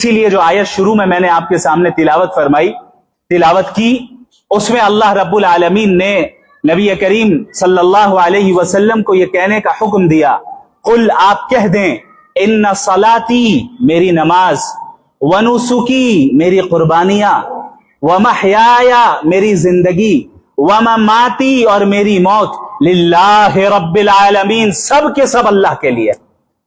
اسی لیے جو آیت شروع میں نے آپ کے سامنے تلاوت کی، اس میں اللہ رب العالمین نے نبی کریم صلی اللہ علیہ وسلم کو یہ کہنے کا حکم دیا، قل آپ کہہ دیں، ان صلاتی میری نماز، ونسکی میری قربانیاں، ومحیایا میری زندگی، ومماتی اور میری موت، للہ رب العالمین سب کے سب اللہ کے لیے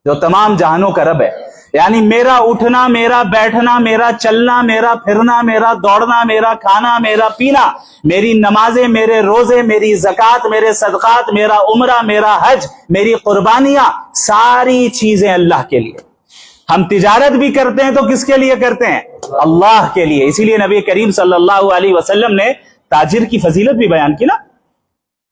جو تمام جہانوں کا رب ہے۔ یعنی میرا اٹھنا، میرا بیٹھنا، میرا چلنا، میرا پھرنا، میرا دوڑنا، میرا کھانا، میرا پینا، میری نمازیں، میرے روزے، میری زکوٰۃ، میرے صدقات، میرا عمرہ، میرا حج، میری قربانیاں، ساری چیزیں اللہ کے لیے۔ ہم تجارت بھی کرتے ہیں تو کس کے لیے کرتے ہیں؟ اللہ کے لیے۔ اسی لیے نبی کریم صلی اللہ علیہ وسلم نے تاجر کی فضیلت بھی بیان کی نا،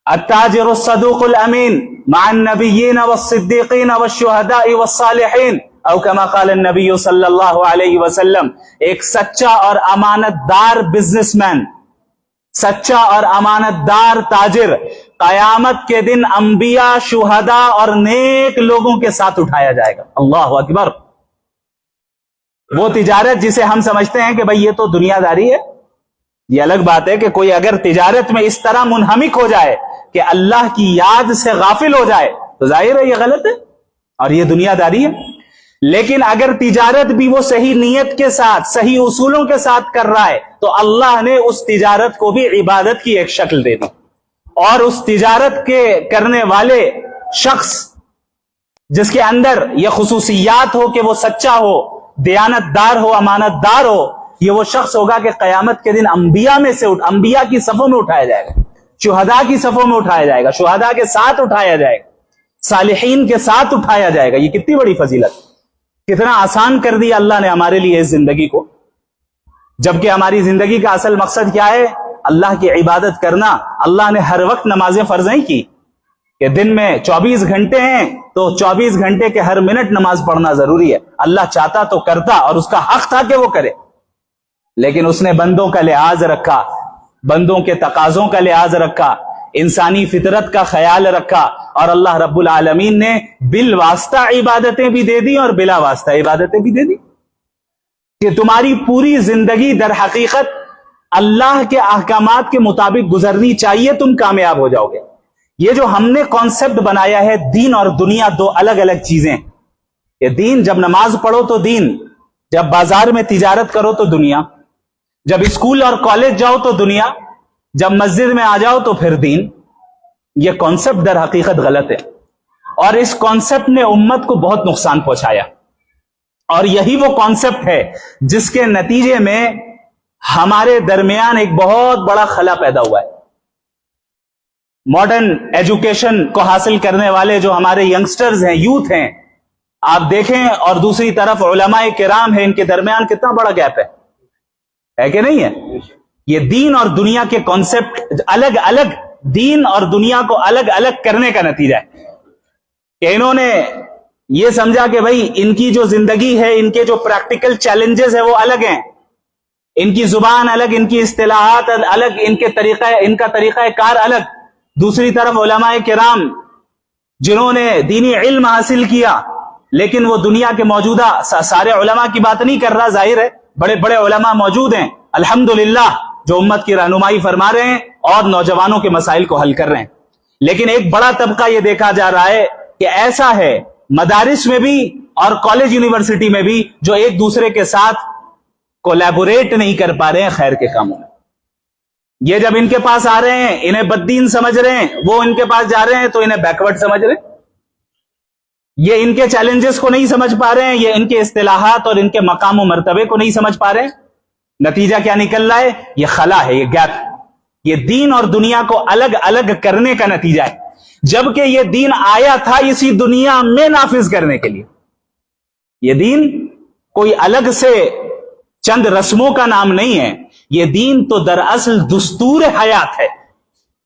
التاجر الصدوق الامین مع النبیین والصدیقین والشہداء والصالحین، او کما قال النبی صلی اللہ علیہ وسلم، ایک سچا اور امانت دار بزنس مین، سچا اور امانت دار تاجر قیامت کے دن انبیاء، شہداء اور نیک لوگوں کے ساتھ اٹھایا جائے گا۔ اللہ اکبر۔ وہ تجارت جسے ہم سمجھتے ہیں کہ بھئی یہ تو دنیا داری ہے، یہ الگ بات ہے کہ کوئی اگر تجارت میں اس طرح منہمک ہو جائے کہ اللہ کی یاد سے غافل ہو جائے تو ظاہر ہے یہ غلط ہے اور یہ دنیا داری ہے۔ لیکن اگر تجارت بھی وہ صحیح نیت کے ساتھ، صحیح اصولوں کے ساتھ کر رہا ہے تو اللہ نے اس تجارت کو بھی عبادت کی ایک شکل دے دی، اور اس تجارت کے کرنے والے شخص جس کے اندر یہ خصوصیات ہو کہ وہ سچا ہو، دیانت دار ہو، امانت دار ہو، یہ وہ شخص ہوگا کہ قیامت کے دن انبیاء میں سے انبیاء کی صفوں میں اٹھایا جائے گا، شہداء کی صفوں میں اٹھایا جائے گا، شہداء کے ساتھ اٹھایا جائے گا، صالحین کے ساتھ اٹھایا جائے گا۔ یہ کتنی بڑی فضیلت، کتنا آسان کر دیا اللہ نے ہمارے لیے اس زندگی کو، جبکہ ہماری زندگی کا اصل مقصد کیا ہے؟ اللہ کی عبادت کرنا۔ اللہ نے ہر وقت نمازیں فرض نہیں کی کہ دن میں 24 گھنٹے ہیں تو 24 گھنٹے کے ہر منٹ نماز پڑھنا ضروری ہے۔ اللہ چاہتا تو کرتا اور اس کا حق تھا کہ وہ کرے، لیکن اس نے بندوں کا لحاظ رکھا، بندوں کے تقاضوں کا لحاظ رکھا، انسانی فطرت کا خیال رکھا، اور اللہ رب العالمین نے بالواسطہ عبادتیں بھی دے دی اور بلا واسطہ عبادتیں بھی دے دی کہ تمہاری پوری زندگی در حقیقت اللہ کے احکامات کے مطابق گزرنی چاہیے، تم کامیاب ہو جاؤ گے۔ یہ جو ہم نے کانسیپٹ بنایا ہے دین اور دنیا دو الگ الگ چیزیں، یہ دین جب نماز پڑھو تو دین، جب بازار میں تجارت کرو تو دنیا، جب اسکول اور کالج جاؤ تو دنیا، جب مسجد میں آ جاؤ تو پھر دین۔ یہ کانسیپٹ در حقیقت غلط ہے، اور اس کانسیپٹ نے امت کو بہت نقصان پہنچایا، اور یہی وہ کانسیپٹ ہے جس کے نتیجے میں ہمارے درمیان ایک بہت بڑا خلا پیدا ہوا ہے۔ ماڈرن ایجوکیشن کو حاصل کرنے والے جو ہمارے ینگسٹرز ہیں، یوتھ ہیں، آپ دیکھیں، اور دوسری طرف علماء کرام ہیں، ان کے درمیان کتنا بڑا گیپ ہے کہ نہیں ہے؟ یہ دین اور دنیا کے کانسیپٹ الگ الگ، دین اور دنیا کو الگ الگ کرنے کا نتیجہ ہے کہ انہوں نے یہ سمجھا کہ بھئی ان کی جو زندگی ہے، ان کے جو پریکٹیکل چیلنجز ہیں وہ الگ ہیں، ان کی زبان الگ، ان کی اصطلاحات الگ، ان کا طریقہ کار الگ۔ دوسری طرف علماء کرام جنہوں نے دینی علم حاصل کیا، لیکن وہ دنیا کے موجودہ، سارے علماء کی بات نہیں کر رہا، ظاہر ہے بڑے بڑے علماء موجود ہیں الحمدللہ جو امت کی رہنمائی فرما رہے ہیں اور نوجوانوں کے مسائل کو حل کر رہے ہیں، لیکن ایک بڑا طبقہ یہ دیکھا جا رہا ہے کہ ایسا ہے مدارس میں بھی اور کالج یونیورسٹی میں بھی جو ایک دوسرے کے ساتھ کولیبوریٹ نہیں کر پا رہے ہیں خیر کے کاموں میں۔ یہ جب ان کے پاس آ رہے ہیں انہیں بددین سمجھ رہے ہیں، وہ ان کے پاس جا رہے ہیں تو انہیں بیکورڈ سمجھ رہے ہیں، یہ ان کے چیلنجز کو نہیں سمجھ پا رہے ہیں، یہ ان کے اصطلاحات اور ان کے مقام و مرتبے کو نہیں سمجھ پا رہے ہیں۔ نتیجہ کیا نکل رہا ہے؟ یہ خلا ہے، یہ گیپ، یہ دین اور دنیا کو الگ الگ کرنے کا نتیجہ ہے، جبکہ یہ دین آیا تھا اسی دنیا میں نافذ کرنے کے لیے۔ یہ دین کوئی الگ سے چند رسموں کا نام نہیں ہے، یہ دین تو دراصل دستور حیات ہے،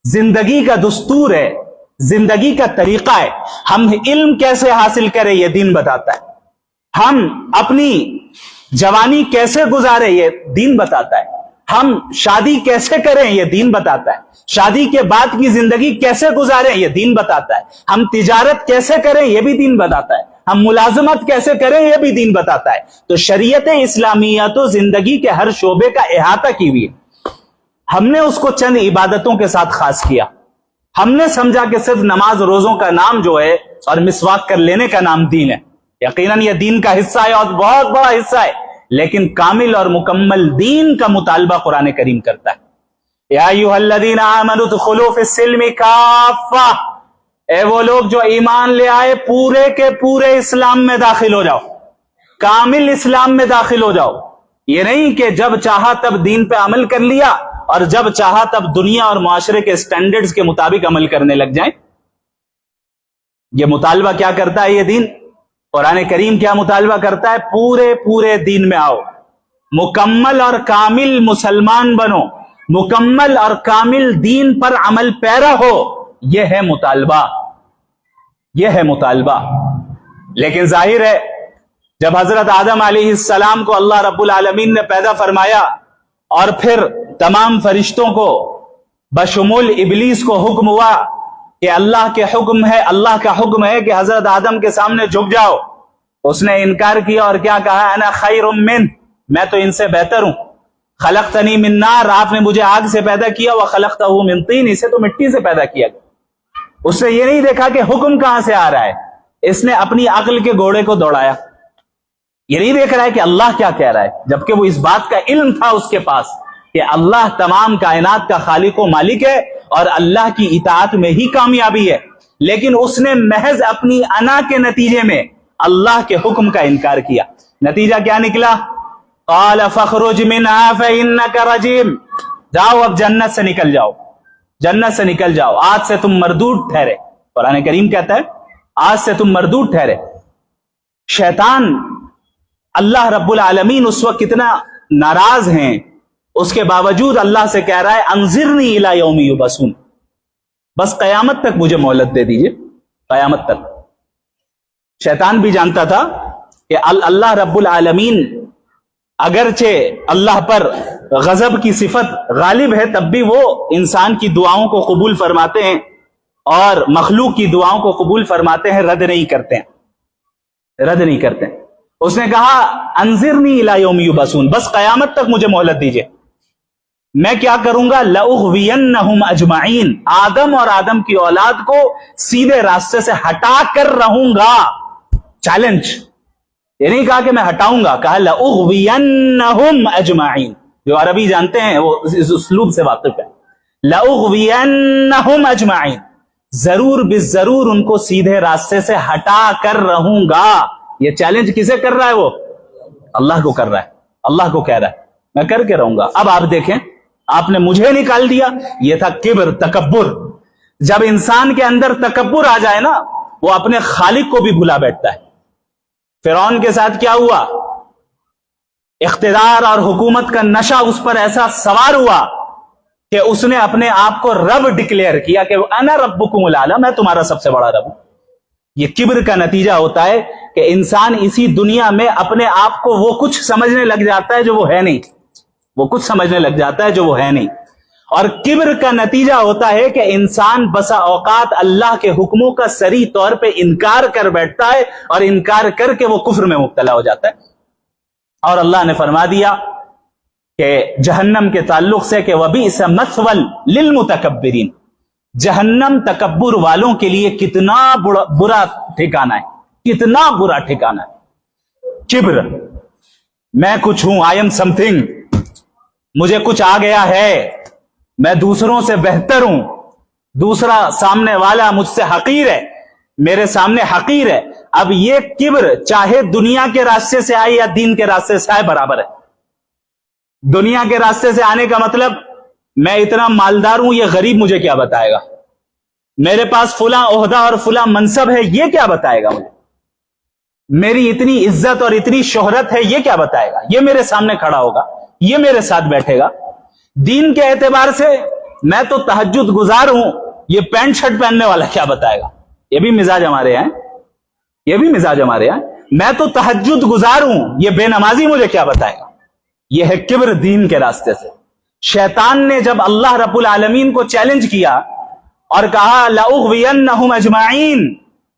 زندگی کا دستور ہے، زندگی کا طریقہ ہے۔ ہم علم کیسے حاصل کریں یہ دین بتاتا ہے، ہم اپنی جوانی کیسے گزارے یہ دین بتاتا ہے، ہم شادی کیسے کریں یہ دین بتاتا ہے، شادی کے بعد کی زندگی کیسے گزاریں یہ دین بتاتا ہے، ہم تجارت کیسے کریں یہ بھی دین بتاتا ہے، ہم ملازمت کیسے کریں یہ بھی دین بتاتا ہے. تو شریعت اسلامیہ تو زندگی کے ہر شعبے کا احاطہ کی ہوئی ہے. ہم نے اس کو چند عبادتوں کے ساتھ خاص کیا. ہم نے سمجھا کہ صرف نماز روزوں کا نام جو ہے اور مسواک کر لینے کا نام دین ہے. یقیناً یہ دین کا حصہ ہے اور بہت بڑا حصہ ہے، لیکن کامل اور مکمل دین کا مطالبہ قرآن کریم کرتا ہے. یا ایھا الذین آمنوا ادخلوا فی السلم کافہ، اے وہ لوگ جو ایمان لے آئے پورے کے پورے اسلام میں داخل ہو جاؤ، کامل اسلام میں داخل ہو جاؤ. یہ نہیں کہ جب چاہا تب دین پہ عمل کر لیا اور جب چاہا تب دنیا اور معاشرے کے سٹینڈرڈز کے مطابق عمل کرنے لگ جائیں. یہ مطالبہ کیا کرتا ہے یہ دین؟ قرآن کریم کیا مطالبہ کرتا ہے؟ پورے پورے دین میں آؤ، مکمل اور کامل مسلمان بنو، مکمل اور کامل دین پر عمل پیرا ہو. یہ ہے مطالبہ، یہ ہے مطالبہ. لیکن ظاہر ہے جب حضرت آدم علیہ السلام کو اللہ رب العالمین نے پیدا فرمایا اور پھر تمام فرشتوں کو بشمول ابلیس کو حکم ہوا کہ اللہ کے حکم ہے، اللہ کا حکم ہے کہ حضرت آدم کے سامنے جھک جاؤ، اس نے انکار کیا اور کیا کہا؟ انا خیر من، میں تو ان سے بہتر ہوں. خلقتنی من نار، آپ نے مجھے آگ سے پیدا کیا، وخلقتہ من طین، اسے تو مٹی سے پیدا کیا. اس نے یہ نہیں دیکھا کہ حکم کہاں سے آ رہا ہے، اس نے اپنی عقل کے گھوڑے کو دوڑایا. یہ نہیں دیکھ رہا ہے کہ اللہ کیا کہہ رہا ہے، جبکہ وہ اس بات کا علم تھا اس کے پاس کہ اللہ تمام کائنات کا خالق و مالک ہے اور اللہ کی اطاعت میں ہی کامیابی ہے. لیکن اس نے محض اپنی انا کے نتیجے میں اللہ کے حکم کا انکار کیا. نتیجہ کیا نکلا؟ قال فاخرج منها فإنك رجيم، جاؤ اب جنت سے نکل جاؤ، جنت سے نکل جاؤ، آج سے تم مردود ٹھہرے. قرآن کریم کہتا ہے آج سے تم مردود ٹھہرے. شیطان، اللہ رب العالمین اس وقت کتنا ناراض ہیں، اس کے باوجود اللہ سے کہہ رہا ہے انظرنی الی یوم یبعثون، بس قیامت تک مجھے مہلت دے دیجئے، قیامت تک. شیطان بھی جانتا تھا کہ اللہ رب العالمین اگرچہ اللہ پر غضب کی صفت غالب ہے، تب بھی وہ انسان کی دعاؤں کو قبول فرماتے ہیں اور مخلوق کی دعاؤں کو قبول فرماتے ہیں، رد نہیں کرتے ہیں، رد نہیں کرتے ہیں. اس نے کہا انظرنی الی یوم یبعثون، بس قیامت تک مجھے مہلت دیجئے. میں کیا کروں گا؟ لأغوینہم اجمعین، آدم اور آدم کی اولاد کو سیدھے راستے سے ہٹا کر رہوں گا. چیلنج، یہ نہیں کہا کہ میں ہٹاؤں گا، کہا لأغوینہم اجمعین. جو عربی جانتے ہیں وہ اس اسلوب سے واقف ہے. لأغوینہم اجمعین، ضرور بالضرور ان کو سیدھے راستے سے ہٹا کر رہوں گا. یہ چیلنج کسے کر رہا ہے؟ وہ اللہ کو کر رہا ہے، اللہ کو کہہ رہا ہے میں کر کے رہوں گا. اب آپ دیکھیں، آپ نے مجھے نکال دیا. یہ تھا کبر، تکبر. جب انسان کے اندر تکبر آ جائے نا، وہ اپنے خالق کو بھی بھلا بیٹھتا ہے. فرعون کے ساتھ کیا ہوا؟ اقتدار اور حکومت کا نشہ اس پر ایسا سوار ہوا کہ اس نے اپنے آپ کو رب ڈکلیئر کیا کہ انا ربکم الاعلی، میں تمہارا سب سے بڑا رب ہوں. یہ کبر کا نتیجہ ہوتا ہے کہ انسان اسی دنیا میں اپنے آپ کو وہ کچھ سمجھنے لگ جاتا ہے جو وہ ہے نہیں، وہ کچھ سمجھنے لگ جاتا ہے جو وہ ہے نہیں. اور کبر کا نتیجہ ہوتا ہے کہ انسان بسا اوقات اللہ کے حکموں کا صریح طور پہ انکار کر بیٹھتا ہے اور انکار کر کے وہ کفر میں مبتلا ہو جاتا ہے. اور اللہ نے فرما دیا کہ جہنم کے تعلق سے کہ وَبِئْسَ مَثْوًى لِلْمُتَكَبِّرِينَ، جہنم تکبر والوں کے لیے کتنا برا ٹھکانہ ہے، کتنا برا ٹھکانہ ہے. کبر، میں کچھ ہوں، آئی ایم سم تھنگ، مجھے کچھ آ گیا ہے، میں دوسروں سے بہتر ہوں، دوسرا سامنے والا مجھ سے حقیر ہے، میرے سامنے حقیر ہے. اب یہ کبر چاہے دنیا کے راستے سے آئے یا دین کے راستے سے آئے برابر ہے. دنیا کے راستے سے آنے کا مطلب میں اتنا مالدار ہوں، یہ غریب مجھے کیا بتائے گا، میرے پاس فلاں عہدہ اور فلاں منصب ہے، یہ کیا بتائے گا مجھے، میری اتنی عزت اور اتنی شہرت ہے، یہ کیا بتائے گا، یہ میرے سامنے کھڑا ہوگا، یہ میرے ساتھ بیٹھے گا. دین کے اعتبار سے میں تو تہجد گزار ہوں، یہ پینٹ شرٹ پہننے والا کیا بتائے گا. یہ بھی مزاج ہمارے یہاں، یہ بھی مزاج ہمارے یہاں. میں تو تہجد گزار ہوں، یہ بے نمازی مجھے کیا بتائے گا. یہ ہے کبر دین کے راستے سے. شیطان نے جب اللہ رب العالمین کو چیلنج کیا اور کہا لأغوینہم اجمعین،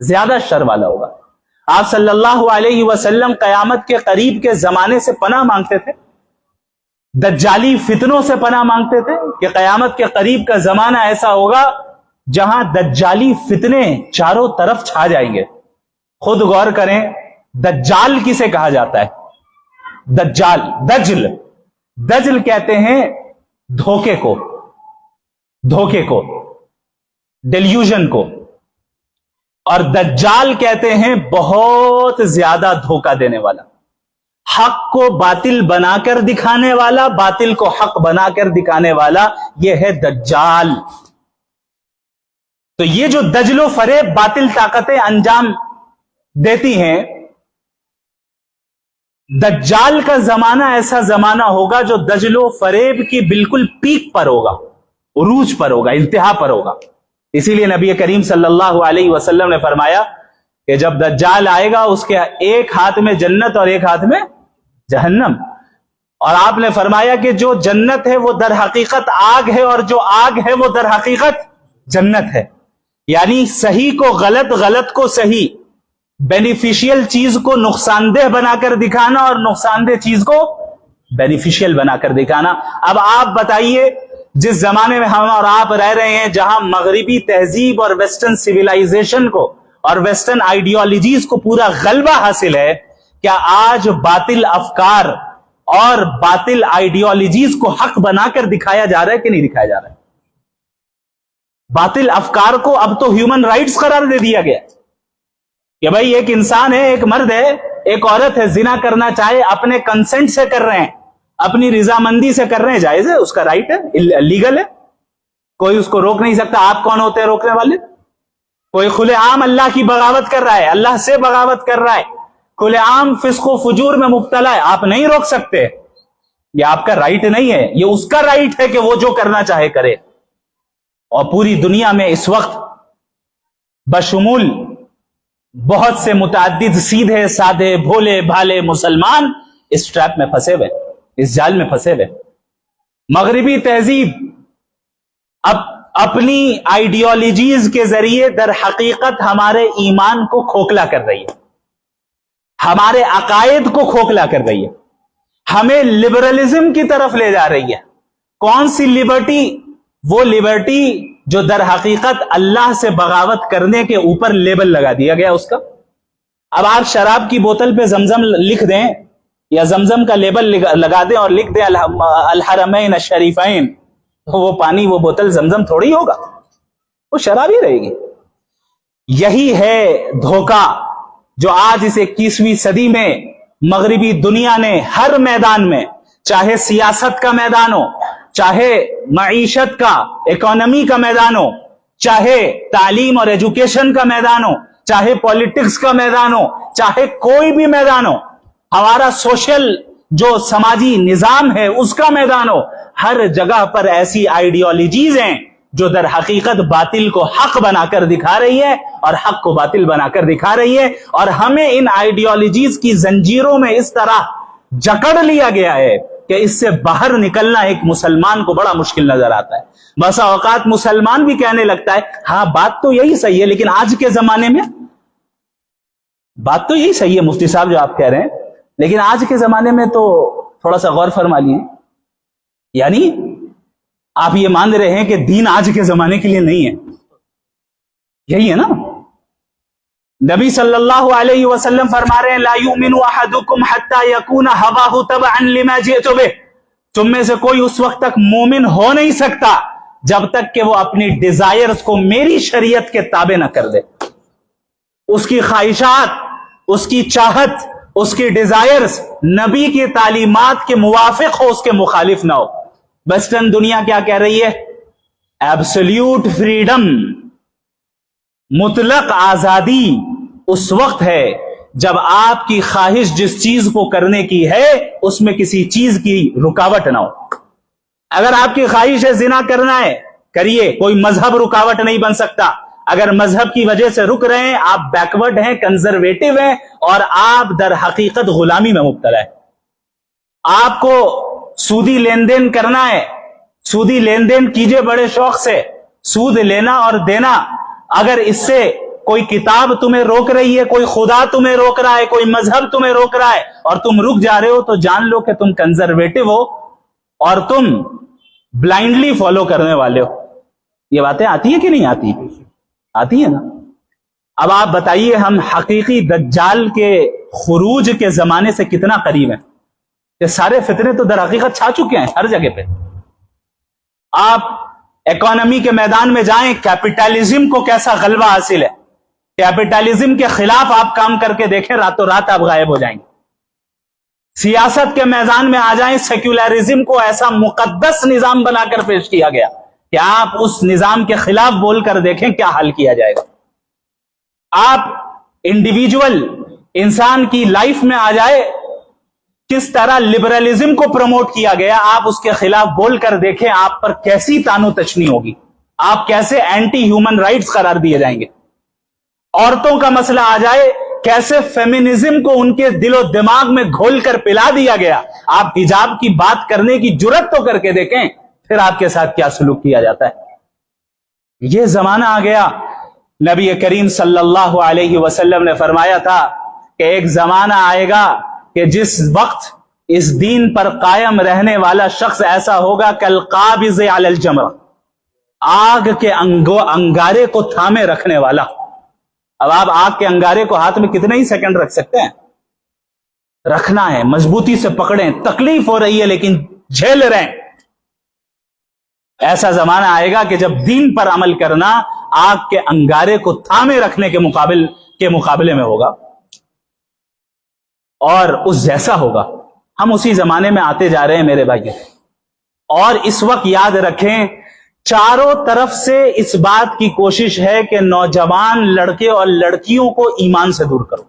زیادہ شر والا ہوگا. آپ صلی اللہ علیہ وسلم قیامت کے قریب کے زمانے سے پناہ مانگتے تھے, دجالی فتنوں سے پناہ مانگتے تھے کہ قیامت کے قریب کا زمانہ ایسا ہوگا جہاں دجالی فتنے چاروں طرف چھا جائیں گے. خود غور کریں, دجال کسے کہا جاتا ہے؟ دجال, دجل کہتے ہیں دھوکے کو, ڈیلیوژن کو, اور دجال کہتے ہیں بہت زیادہ دھوکہ دینے والا, حق کو باطل بنا کر دکھانے والا, باطل کو حق بنا کر دکھانے والا, یہ ہے دجال. تو یہ جو دجل و فریب باطل طاقتیں انجام دیتی ہیں, دجال کا زمانہ ایسا زمانہ ہوگا جو دجل و فریب کی بالکل پیک پر ہوگا, عروج پر ہوگا, انتہا پر ہوگا. اسی لیے نبی کریم صلی اللہ علیہ وسلم نے فرمایا کہ جب دجال آئے گا اس کے ایک ہاتھ میں جنت اور ایک ہاتھ میں جہنم, اور آپ نے فرمایا کہ جو جنت ہے وہ در حقیقت آگ ہے اور جو آگ ہے وہ در حقیقت جنت ہے. یعنی صحیح کو غلط, غلط کو صحیح, بینیفیشیل چیز کو نقصان دہ بنا کر دکھانا اور نقصان دہ چیز کو بینیفیشیل بنا کر دکھانا. اب آپ بتائیے, جس زمانے میں ہم اور آپ رہ رہے ہیں جہاں مغربی تہذیب اور ویسٹرن سویلائزیشن کو اور ویسٹرن آئیڈیالوجیز کو پورا غلبہ حاصل ہے, کیا آج باطل افکار اور باطل آئیڈیالوجیز کو حق بنا کر دکھایا جا رہا ہے کہ نہیں دکھایا جا رہا ہے؟ باطل افکار کو اب تو ہیومن رائٹس قرار دے دیا گیا کہ بھائی ایک انسان ہے, ایک مرد ہے, ایک عورت ہے, زنا کرنا چاہے اپنے کنسنٹ سے کر رہے ہیں, اپنی رضامندی سے کر رہے ہیں, جائز ہے, اس کا رائٹ ہے, لیگل ہے, کوئی اس کو روک نہیں سکتا. آپ کون ہوتے ہیں روکنے والے؟ کوئی کھلے عام اللہ کی بغاوت کر رہا ہے, اللہ سے بغاوت کر رہا ہے, کھلے عام فسق و فجور میں مبتلا ہے, آپ نہیں روک سکتے. یہ آپ کا رائٹ نہیں ہے, یہ اس کا رائٹ ہے کہ وہ جو کرنا چاہے کرے. اور پوری دنیا میں اس وقت بشمول بہت سے متعدد سیدھے سادے بھولے بھالے مسلمان اس ٹریپ میں پھنسے ہوئے, اس جال میں پھنسے ہوئے. مغربی تہذیب اب اپنی آئیڈیالوجیز کے ذریعے در حقیقت ہمارے ایمان کو کھوکھلا کر رہی ہے, ہمارے عقائد کو کھوکھلا کر رہی ہے, ہمیں لبرلزم کی طرف لے جا رہی ہے. کون سی لبرٹی؟ وہ لبرٹی جو در حقیقت اللہ سے بغاوت کرنے کے اوپر لیبل لگا دیا گیا اس کا. اب آپ شراب کی بوتل پہ زمزم لکھ دیں یا زمزم کا لیبل لگا دیں اور لکھ دیں الحرمین الشریفین, وہ پانی, وہ بوتل زمزم تھوڑی ہوگا, وہ شراب ہی رہے گی. یہی ہے دھوکہ جو آج اس 21ویں صدی میں مغربی دنیا نے ہر میدان میں, چاہے سیاست کا میدان ہو, چاہے معیشت کا, اکانومی کا میدان ہو, چاہے تعلیم اور ایجوکیشن کا میدان ہو, چاہے پولیٹکس کا میدان ہو, چاہے کوئی بھی میدان ہو, ہمارا سوشل جو سماجی نظام ہے اس کا میدان ہو, ہر جگہ پر ایسی آئیڈیالوجیز ہیں جو در حقیقت باطل کو حق بنا کر دکھا رہی ہے اور حق کو باطل بنا کر دکھا رہی ہے. اور ہمیں ان آئیڈیالوجیز کی زنجیروں میں اس طرح جکڑ لیا گیا ہے کہ اس سے باہر نکلنا ایک مسلمان کو بڑا مشکل نظر آتا ہے. بسا اوقات مسلمان بھی کہنے لگتا ہے ہاں بات تو یہی صحیح ہے, لیکن آج کے زمانے میں بات تو یہی صحیح ہے مفتی صاحب جو آپ کہہ رہے ہیں, لیکن آج کے زمانے میں تو تھوڑا سا غور فرما لیے. یعنی آپ یہ مان رہے ہیں کہ دین آج کے زمانے کے لیے نہیں ہے, یہی ہے نا. نبی صلی اللہ علیہ وسلم فرما رہے ہیں لا یؤمن احدکم حتی یکون ہواہ تبعا لما جئت بہ, تم میں سے کوئی اس وقت تک مومن ہو نہیں سکتا جب تک کہ وہ اپنی ڈیزائرز کو میری شریعت کے تابع نہ کر دے. اس کی خواہشات, اس کی چاہت, اس کی ڈیزائرز نبی کی تعلیمات کے موافق ہو, اس کے مخالف نہ ہو. ویسٹرن دنیا کیا کہہ رہی ہے؟ ایبسلیوٹ فریڈم, مطلق آزادی اس وقت ہے جب آپ کی خواہش جس چیز کو کرنے کی ہے اس میں کسی چیز کی رکاوٹ نہ ہو. اگر آپ کی خواہش ہے زنا کرنا ہے, کریے, کوئی مذہب رکاوٹ نہیں بن سکتا. اگر مذہب کی وجہ سے رک رہے ہیں, آپ بیکورڈ ہیں, کنزرویٹو ہیں, اور آپ در حقیقت غلامی میں مبتلا ہے. آپ کو سودی لین دین کرنا ہے, سودی لین دین کیجئے بڑے شوق سے. سود لینا اور دینا, اگر اس سے کوئی کتاب تمہیں روک رہی ہے, کوئی خدا تمہیں روک رہا ہے, کوئی مذہب تمہیں روک رہا ہے اور تم رک جا رہے ہو, تو جان لو کہ تم کنزرویٹو ہو اور تم بلائنڈلی فالو کرنے والے ہو. یہ باتیں آتی ہیں کہ نہیں آتی؟ آتی ہیں نا. اب آپ بتائیے ہم حقیقی دجال کے خروج کے زمانے سے کتنا قریب ہیں؟ یہ سارے فتنے تو در حقیقت چھا چکے ہیں ہر جگہ پہ. آپ اکانومی کے میدان میں جائیں, کیپٹلزم کو کیسا غلبہ حاصل ہے. کیپٹلزم کے خلاف آپ کام کر کے دیکھیں, راتوں رات آپ غائب ہو جائیں گے. سیاست کے میدان میں آ جائیں, سیکولرزم کو ایسا مقدس نظام بنا کر پیش کیا گیا کہ آپ اس نظام کے خلاف بول کر دیکھیں کیا حل کیا جائے گا. آپ انڈیویجول انسان کی لائف میں آ جائے, کس طرح لبرلزم کو پروموٹ کیا گیا, آپ اس کے خلاف بول کر دیکھیں آپ پر کیسی تانو تشنی ہوگی, آپ کیسے اینٹی ہیومن رائٹس قرار دیے جائیں گے. عورتوں کا مسئلہ آ جائے, کیسے فیمنزم کو ان کے دل و دماغ میں گھول کر پلا دیا گیا. آپ حجاب کی بات کرنے کی جرت تو کر کے دیکھیں, پھر آپ کے ساتھ کیا سلوک کیا جاتا ہے. یہ زمانہ آ گیا. نبی کریم صلی اللہ علیہ وسلم نے فرمایا تھا کہ ایک زمانہ آئے گا کہ جس وقت اس دین پر قائم رہنے والا شخص ایسا ہوگا کالقابض علی الجمرہ, آگ کے انگارے کو تھامے رکھنے والا. اب آپ آگ کے انگارے کو ہاتھ میں کتنے ہی سیکنڈ رکھ سکتے ہیں؟ رکھنا ہے, مضبوطی سے پکڑیں, تکلیف ہو رہی ہے لیکن جھیل رہے ہیں. ایسا زمانہ آئے گا کہ جب دین پر عمل کرنا آگ کے انگارے کو تھامے رکھنے کے مقابلے میں ہوگا, اور اس جیسا ہوگا. ہم اسی زمانے میں آتے جا رہے ہیں میرے بھائی. اور اس وقت یاد رکھیں, چاروں طرف سے اس بات کی کوشش ہے کہ نوجوان لڑکے اور لڑکیوں کو ایمان سے دور کرو.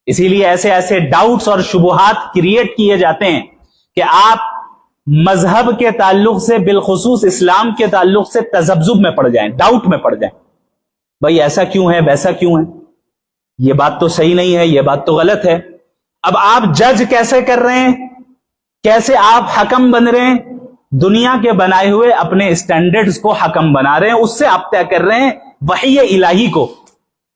اسی لیے ایسے ایسے ڈاؤٹس اور شبہات کریٹ کیے جاتے ہیں کہ آپ مذہب کے تعلق سے, بالخصوص اسلام کے تعلق سے تذبذب میں پڑ جائیں, ڈاؤٹ میں پڑ جائیں. بھائی ایسا کیوں ہے, ویسا کیوں ہے, یہ بات تو صحیح نہیں ہے, یہ بات تو غلط ہے. اب آپ جج کیسے کر رہے ہیں, کیسے آپ حکم بن رہے ہیں؟ دنیا کے بنائے ہوئے اپنے اسٹینڈرڈز کو حکم بنا رہے ہیں, اس سے آپ طے کر رہے ہیں. وحی الہی کو,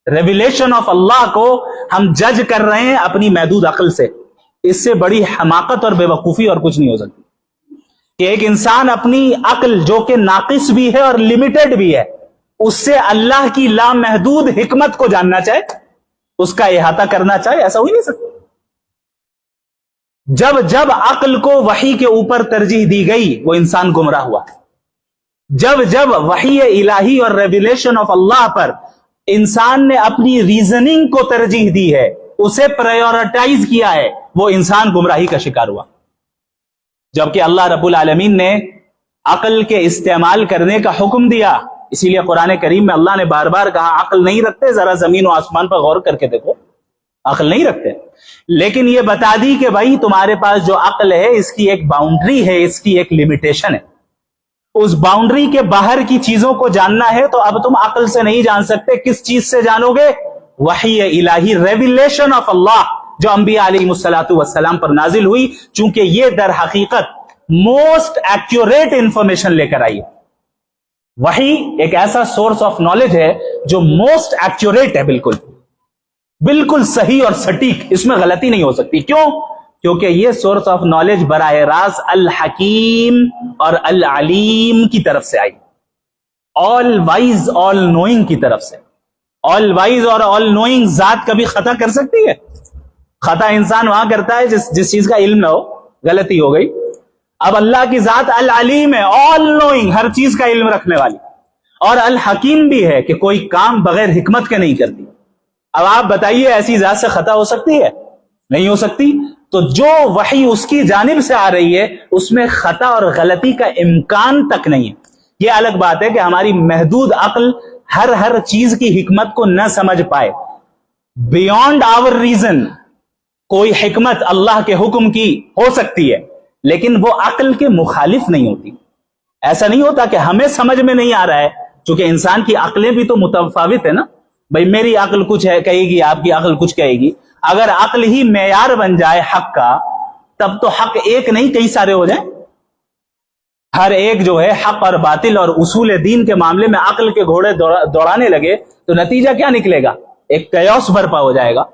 ریویلیشن آف اللہ کو ہم جج کر رہے ہیں اپنی محدود عقل سے. اس سے بڑی حماقت اور بے وقوفی اور کچھ نہیں ہو سکتی کہ ایک انسان اپنی عقل, جو کہ ناقص بھی ہے اور لمیٹڈ بھی ہے, اس سے اللہ کی لامحدود حکمت کو جاننا چاہے, اس کا احاطہ کرنا چاہے. ایسا ہو ہی نہیں سکتا. جب جب عقل کو وحی کے اوپر ترجیح دی گئی وہ انسان گمراہ ہوا. جب جب وحی الہی اور ریویلیشن آف اللہ پر انسان نے اپنی ریزننگ کو ترجیح دی ہے, اسے پرائیورٹائز کیا ہے, وہ انسان گمراہی کا شکار ہوا. جبکہ اللہ رب العالمین نے عقل کے استعمال کرنے کا حکم دیا. اسی لیے قرآن کریم میں اللہ نے بار بار کہا عقل نہیں رکھتے, ذرا زمین و آسمان پر غور کر کے دیکھو, عقل نہیں رکھتے. لیکن یہ بتا دی کہ بھائی تمہارے پاس جو عقل ہے اس کی ایک باؤنڈری ہے, اس کی ایک لمیٹیشن ہے. اس باؤنڈری کے باہر کی چیزوں کو جاننا ہے تو اب تم عقل سے نہیں جان سکتے. کس چیز سے جانو گے؟ وحی الہی, ریویلیشن آف اللہ, جو انبیاء علیہ السلام پر نازل ہوئی, چونکہ یہ در حقیقت موسٹ ایکوریٹ انفارمیشن لے کر آئی. وحی ایک ایسا سورس آف نالج ہے جو موسٹ ایکوریٹ ہے, بالکل صحیح اور سٹیک, اس میں غلطی نہیں ہو سکتی. کیوں؟ کیونکہ یہ سورس آف نالج براہ راست الحکیم اور العلیم کی طرف سے آئی, آل وائز آل نوئنگ کی طرف سے. آل وائز اور آل نوئنگ ذات کبھی خطا کر سکتی ہے؟ خطا انسان وہاں کرتا ہے جس چیز کا علم نہ ہو, غلطی ہو گئی. اب اللہ کی ذات العلیم ہے, آل نوئنگ, ہر چیز کا علم رکھنے والی, اور الحکیم بھی ہے کہ کوئی کام بغیر حکمت کے نہیں کرتی. اب آپ بتائیے ایسی ذات سے خطا ہو سکتی ہے؟ نہیں ہو سکتی. تو جو وحی اس کی جانب سے آ رہی ہے اس میں خطا اور غلطی کا امکان تک نہیں ہے. یہ الگ بات ہے کہ ہماری محدود عقل ہر چیز کی حکمت کو نہ سمجھ پائے. بیونڈ آور ریزن کوئی حکمت اللہ کے حکم کی ہو سکتی ہے, لیکن وہ عقل کے مخالف نہیں ہوتی. ایسا نہیں ہوتا کہ ہمیں سمجھ میں نہیں آ رہا ہے, چونکہ انسان کی عقلیں بھی تو متفاوت ہے نا. بھئی میری عقل کچھ ہے کہے گی, آپ کی عقل کچھ کہے گی. اگر عقل ہی معیار بن جائے حق کا, تب تو حق ایک نہیں کئی سارے ہو جائیں. ہر ایک جو ہے حق اور باطل اور اصول دین کے معاملے میں عقل کے گھوڑے دوڑانے لگے تو نتیجہ کیا نکلے گا؟ ایک کیوس برپا ہو جائے گا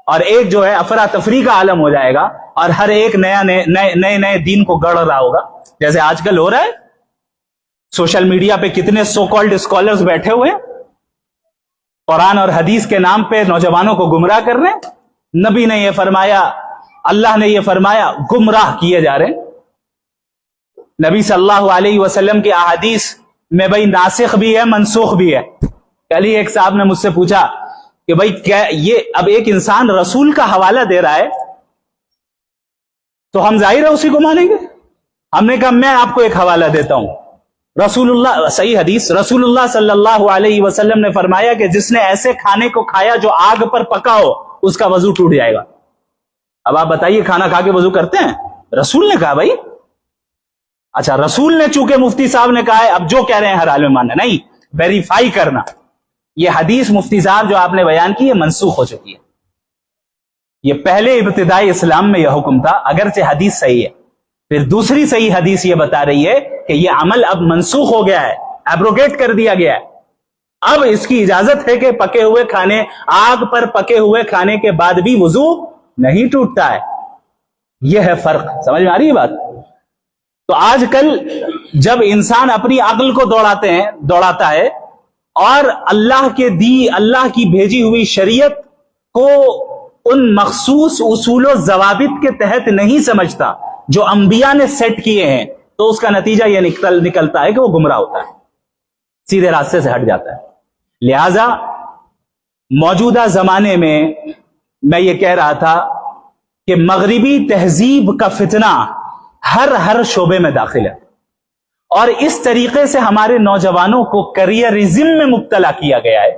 اور ایک جو ہے افراتفری کا عالم ہو جائے گا اور ہر ایک نئے دین کو گڑھ رہا ہوگا، جیسے آج کل ہو رہا ہے۔ سوشل میڈیا پہ کتنے سو کالڈ اسکالرز بیٹھے ہوئے ہیں، قرآن اور حدیث کے نام پہ نوجوانوں کو گمراہ کر رہے ہیں۔ نبی نے یہ فرمایا، اللہ نے یہ فرمایا، گمراہ کیے جا رہے ہیں۔ نبی صلی اللہ علیہ وسلم کی احادیث میں بھائی ناسخ بھی ہے، منسوخ بھی ہے۔ کل ہی ایک صاحب نے مجھ سے پوچھا کہ بھائی کیا یہ اب ایک انسان رسول کا حوالہ دے رہا ہے تو ہم ظاہر ہے اسی کو مانیں گے؟ ہم نے کہا میں آپ کو ایک حوالہ دیتا ہوں، رسول اللہ، صحیح حدیث، رسول اللہ صلی اللہ علیہ وسلم نے فرمایا کہ جس نے ایسے کھانے کو کھایا جو آگ پر پکا ہو اس کا وضو ٹوٹ جائے گا۔ اب آپ بتائیے کھانا کھا کے وضو کرتے ہیں؟ رسول نے کہا بھائی۔ اچھا، رسول نے چونکہ مفتی صاحب نے کہا ہے، اب جو کہہ رہے ہیں ہر حال میں ماننا نہیں، ویریفائی کرنا۔ یہ حدیث مفتی صاحب جو آپ نے بیان کی ہے منسوخ ہو چکی ہے۔ یہ پہلے ابتدائی اسلام میں یہ حکم تھا، اگرچہ حدیث صحیح ہے۔ پھر دوسری صحیح حدیث یہ بتا رہی ہے کہ یہ عمل اب منسوخ ہو گیا ہے، ایبروگیٹ کر دیا گیا ہے۔ اب اس کی اجازت ہے کہ پکے ہوئے کھانے، آگ پر پکے ہوئے کھانے کے بعد بھی وضو نہیں ٹوٹتا ہے۔ یہ ہے فرق، سمجھ میں آ رہی ہے بات؟ تو آج کل جب انسان اپنی عقل کو دوڑاتا ہے اور اللہ کی بھیجی ہوئی شریعت کو ان مخصوص اصول و ضوابط کے تحت نہیں سمجھتا جو انبیاء نے سیٹ کیے ہیں، تو اس کا نتیجہ یہ نکلتا ہے کہ وہ گمراہ ہوتا ہے، سیدھے راستے سے ہٹ جاتا ہے۔ لہذا موجودہ زمانے میں یہ کہہ رہا تھا کہ مغربی تہذیب کا فتنہ ہر شعبے میں داخل ہے، اور اس طریقے سے ہمارے نوجوانوں کو کریئرزم میں مبتلا کیا گیا ہے،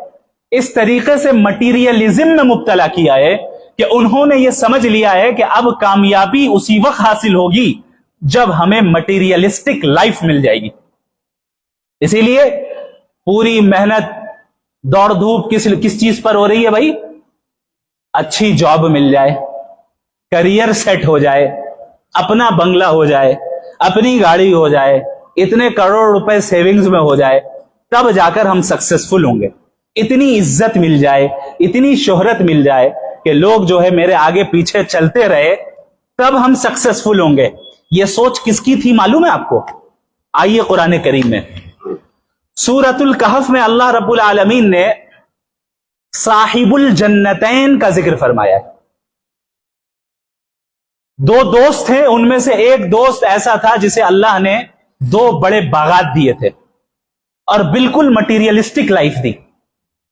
اس طریقے سے مٹیریلزم میں مبتلا کیا ہے کہ انہوں نے یہ سمجھ لیا ہے کہ اب کامیابی اسی وقت حاصل ہوگی جب ہمیں مٹیریلسٹک لائف مل جائے گی۔ اسی لیے پوری محنت دوڑ دھوپ کس چیز پر ہو رہی ہے بھائی؟ اچھی جاب مل جائے، کریئر سیٹ ہو جائے، اپنا بنگلہ ہو جائے، اپنی گاڑی ہو جائے، اتنے کروڑ روپے سیونگز میں ہو جائے، تب جا کر ہم سکسیسفل ہوں گے۔ اتنی عزت مل جائے، اتنی شہرت مل جائے کہ لوگ جو ہے میرے آگے پیچھے چلتے رہے، تب ہم سکسیسفل ہوں گے۔ یہ سوچ کس کی تھی معلوم ہے آپ کو؟ آئیے قرآن کریم میں سورۃ الکہف میں اللہ رب العالمین نے صاحب الجنتین کا ذکر فرمایا ہے۔ دو دوست تھے، ان میں سے ایک دوست ایسا تھا جسے اللہ نے 2 بڑے باغات دیے تھے اور بالکل مٹیریلسٹک لائف دی،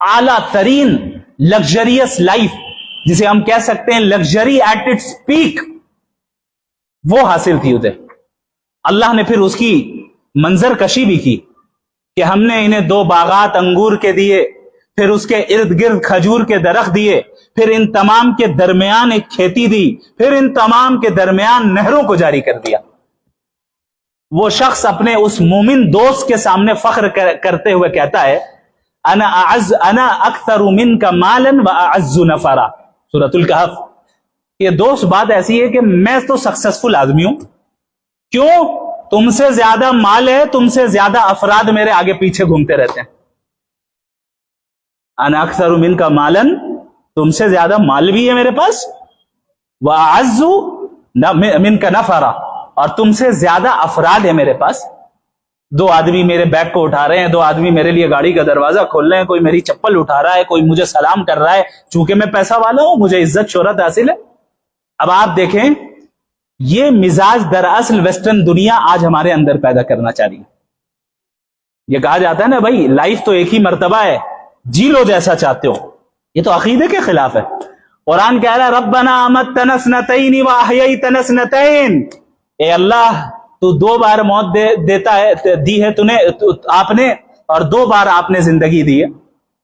اعلیٰ ترین لگژریس لائف، جسے ہم کہہ سکتے ہیں لگژری ایٹ اٹس پیک، وہ حاصل تھی اسے۔ اللہ نے پھر اس کی منظر کشی بھی کی کہ ہم نے انہیں 2 باغات انگور کے دیے، پھر اس کے ارد گرد کھجور کے درخت دیے، پھر ان تمام کے درمیان ایک کھیتی دی، پھر ان تمام کے درمیان نہروں کو جاری کر دیا۔ وہ شخص اپنے اس مومن دوست کے سامنے فخر کرتے ہوئے کہتا ہے انا اکثر منک مالا واعز نفرا، سورۃ الکہف۔ یہ دوست بات ایسی ہے کہ میں تو سکسیسفل آدمی ہوں، کیوں؟ تم سے زیادہ مال ہے، تم سے زیادہ افراد میرے آگے پیچھے گھومتے رہتے ہیں۔ انا اکثر منک مالا، تم سے زیادہ مال بھی ہے میرے پاس، واعز منک نفرا، اور تم سے زیادہ افراد ہے میرے پاس۔ 2 آدمی میرے بیگ کو اٹھا رہے ہیں، 2 آدمی میرے لیے گاڑی کا دروازہ کھول رہے ہیں، کوئی میری چپل اٹھا رہا ہے، کوئی مجھے سلام کر رہا ہے، چونکہ میں پیسہ والا ہوں، مجھے عزت شہرت حاصل ہے۔ اب آپ دیکھیں، یہ مزاج دراصل ویسٹرن دنیا آج ہمارے اندر پیدا کرنا چاہ رہی ہے۔ یہ کہا جاتا ہے نا بھائی، لائف تو ایک ہی مرتبہ ہے، جی لو جیسا چاہتے ہو۔ یہ تو عقیدے کے خلاف ہے۔ قرآن کہہ رہا ہے ربنا امتنا اثنتین واحییتنا اثنتین، اے اللہ تو 2 بار موت دی ہے آپ نے، اور 2 بار آپ نے زندگی دی ہے،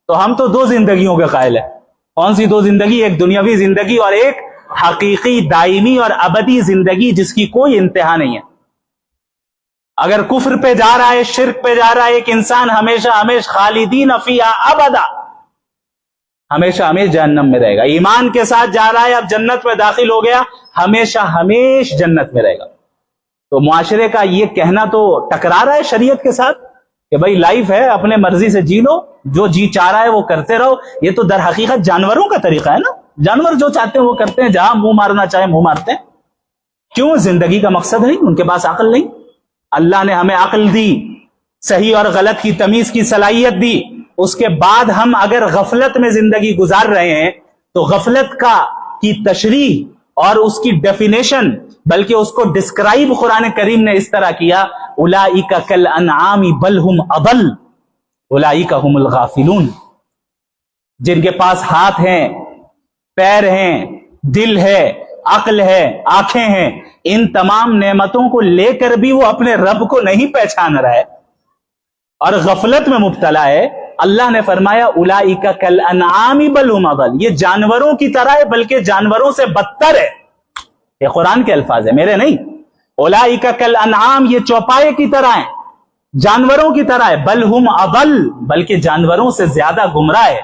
تو ہم تو 2 زندگیوں کے قائل ہیں۔ کون سی 2 زندگی؟ ایک دنیاوی زندگی اور ایک حقیقی دائمی اور ابدی زندگی جس کی کوئی انتہا نہیں ہے۔ اگر کفر پہ جا رہا ہے، شرک پہ جا رہا ہے ایک انسان، ہمیشہ خالدین فیہا ابدا، ہمیشہ جہنم میں رہے گا۔ ایمان کے ساتھ جا رہا ہے، اب جنت میں داخل ہو گیا، ہمیشہ جنت میں رہے گا۔ تو معاشرے کا یہ کہنا تو ٹکرا رہا ہے شریعت کے ساتھ کہ بھائی لائف ہے، اپنے مرضی سے جی لو، جو جی چاہ رہا ہے وہ کرتے رہو. یہ تو در حقیقت جانوروں کا طریقہ ہے نا. جانور جو چاہتے ہیں وہ کرتے ہیں، جہاں منہ مارنا چاہے منہ مارتے ہیں. کیوں؟ زندگی کا مقصد نہیں، ان کے پاس عقل نہیں. اللہ نے ہمیں عقل دی، صحیح اور غلط کی تمیز کی صلاحیت دی. اس کے بعد ہم اگر غفلت میں زندگی گزار رہے ہیں تو غفلت کی تشریح اور اس کی ڈیفینیشن، بلکہ اس کو ڈسکرائب قرآن کریم نے اس طرح کیا، اولئک کالانعام بل ہم اضل اولئک هم الغافلون. جن کے پاس ہاتھ ہیں، پیر ہیں، دل ہے، عقل ہے، آنکھیں ہیں، ان تمام نعمتوں کو لے کر بھی وہ اپنے رب کو نہیں پہچان رہا ہے اور غفلت میں مبتلا ہے. اللہ نے فرمایا اولئک کالانعام بل ہم اضل، یہ جانوروں کی طرح ہے بلکہ جانوروں سے بدتر ہے. یہ قرآن کے الفاظ ہیں، میرے نہیں. اولئک کالانعام، یہ چوپائے کی طرح ہیں، جانوروں کی طرح ہے. بل ہم اضل، بلکہ جانوروں سے زیادہ گمراہ ہے.